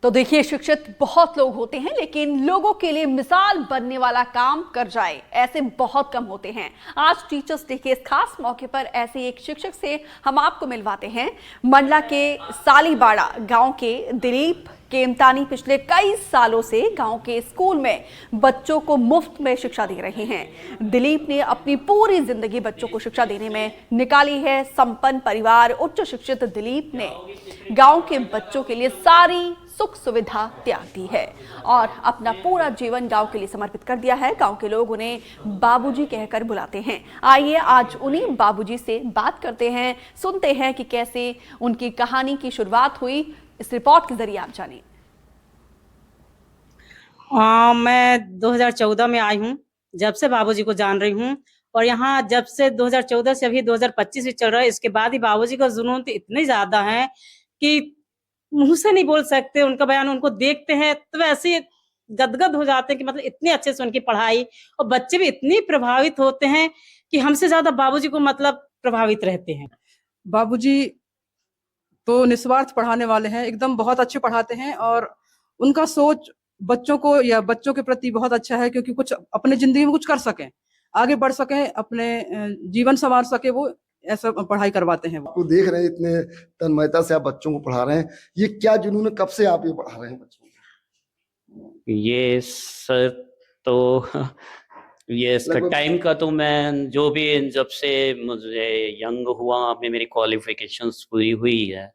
तो देखिए, शिक्षित बहुत लोग होते हैं लेकिन लोगों के लिए मिसाल बनने वाला काम कर जाए ऐसे बहुत कम होते हैं। आज टीचर्स डे के इस खास मौके पर ऐसे एक शिक्षक से हम आपको मिलवाते हैं। मंडला के सालीबाड़ा गांव के दिलीप केमतानी पिछले कई सालों से गांव के स्कूल में बच्चों को मुफ्त में शिक्षा दे रहे हैं। दिलीप ने अपनी पूरी जिंदगी बच्चों को शिक्षा देने में निकाली है। संपन्न परिवार, उच्च शिक्षित दिलीप ने गांव के बच्चों के लिए सारी सुख सुविधा त्याग दी है और अपना पूरा जीवन गांव के लिए समर्पित कर दिया है। गांव के लोग उन्हें बाबूजी कहकर बुलाते हैं। आइए आज उन्हीं बाबूजी से बात करते हैं, सुनते हैं कि कैसे उनकी कहानी की शुरुआत हुई। इस रिपोर्ट के जरिए आप जानिए। मैं 2014 में आई हूँ, जब से बाबूजी को जान रही हूँ। और यहाँ जब से 2014 से अभी 2025 भी चल रहा है, इसके बाद ही बाबूजी का जुनून तो इतने ज्यादा है कि मुंह से नहीं बोल सकते। उनका बयान उनको देखते हैं तो वैसे गदगद हो जाते हैं कि मतलब इतने अच्छे से उनकी पढ़ाई, और बच्चे भी इतनी प्रभावित होते हैं कि हमसे ज्यादा बाबूजी को मतलब प्रभावित रहते हैं। बाबूजी तो निस्वार्थ पढ़ाने वाले हैं, एकदम बहुत अच्छे पढ़ाते हैं और उनका सोच बच्चों को या बच्चों के प्रति बहुत अच्छा है, क्योंकि कुछ अपने जिंदगी में कुछ कर सकें, आगे बढ़ सकें, अपने जीवन संवार सके, वो ऐसा पढ़ाई करवाते हैं। आपको देख रहे हैं, इतने तन्मयता से आप बच्चों को पढ़ा रहे हैं। ये क्या जुनून है, कब से आप ये पढ़ा रहे हैं बच्चों को? ये सर तो ये इसका टाइम का तो मैं जो भी जब से मुझे यंग हुआ में मेरी क्वालिफिकेशंस पूरी हुई है,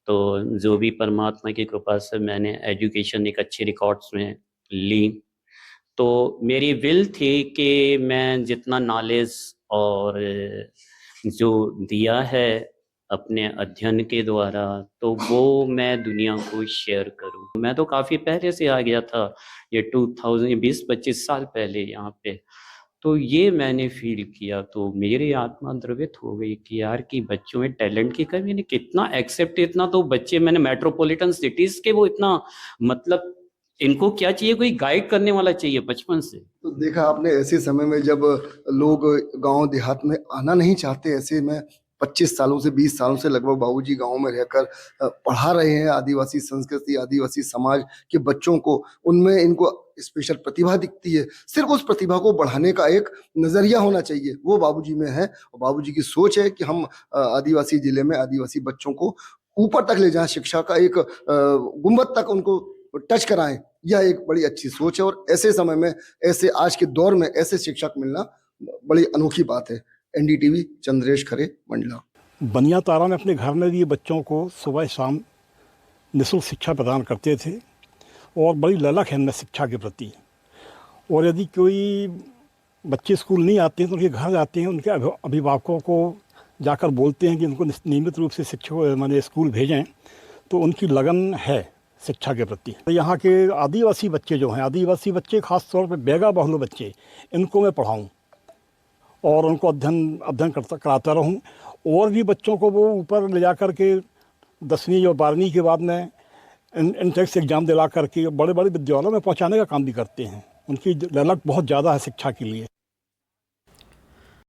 तो जो भी परमात्मा की कृपा से मैंने एजुकेशन एक अच्छे रिकॉर्ड्स में ली, तो मेरी विल थी कि मैं जितना नॉलेज और जो दिया है अपने अध्ययन के द्वारा, तो वो मैं दुनिया को शेयर करूं। मैं तो काफ़ी पहले से आ गया था, ये 2020-25 साल पहले यहाँ पे। तो ये मैंने फील किया, तो मेरी आत्मा द्रवित हो गई कि यार कि बच्चों में टैलेंट की कमी नहीं, कितना एक्सेप्ट, इतना तो बच्चे मैंने मेट्रोपॉलिटन सिटीज़ के वो इतना मतलब इनको क्या चाहिए, कोई गाइड करने वाला चाहिए बचपन से। तो देखा आपने ऐसे समय में जब लोग गांव देहात में आना नहीं चाहते, ऐसे में 25 सालों से 20 सालों से लगभग बाबूजी गांव में रहकर पढ़ा रहे हैं आदिवासी संस्कृति, आदिवासी समाज के बच्चों को। उनमें इनको स्पेशल प्रतिभा दिखती है, सिर्फ उस प्रतिभा को बढ़ाने का एक नजरिया होना चाहिए, वो बाबूजी में है। और बाबूजी की सोच है कि हम आदिवासी जिले में आदिवासी बच्चों को ऊपर तक ले जाएं, शिक्षा का एक गुंबद तक उनको टच कराएं। यह एक बड़ी अच्छी सोच है और ऐसे समय में, ऐसे आज के दौर में ऐसे शिक्षक मिलना बड़ी अनोखी बात है। एनडीटीवी, चंद्रेश खरे, मंडला। बनिया तारा में अपने घर में भी बच्चों को सुबह शाम निःशुल्क शिक्षा प्रदान करते थे और बड़ी ललक है इनमें शिक्षा के प्रति। और यदि कोई बच्चे स्कूल नहीं आते हैं तो उनके घर जाते हैं, उनके अभिभावकों को जाकर बोलते हैं कि उनको नियमित रूप से शिक्षक माने स्कूल भेजें, तो उनकी लगन है शिक्षा के प्रति। यहाँ के आदिवासी बच्चे जो हैं, आदिवासी बच्चे खास तौर पर बेगा बहुल बच्चे, इनको मैं पढ़ाऊँ और उनको अध्ययन कराता रहूँ। और भी बच्चों को वो ऊपर ले जा कर के 10वीं और 12वीं के बाद में एंट्रेंस एग्ज़ाम दिला करके बड़े बड़े विद्यालयों में पहुँचाने का काम भी करते हैं। उनकी ललक बहुत ज़्यादा है शिक्षा के लिए।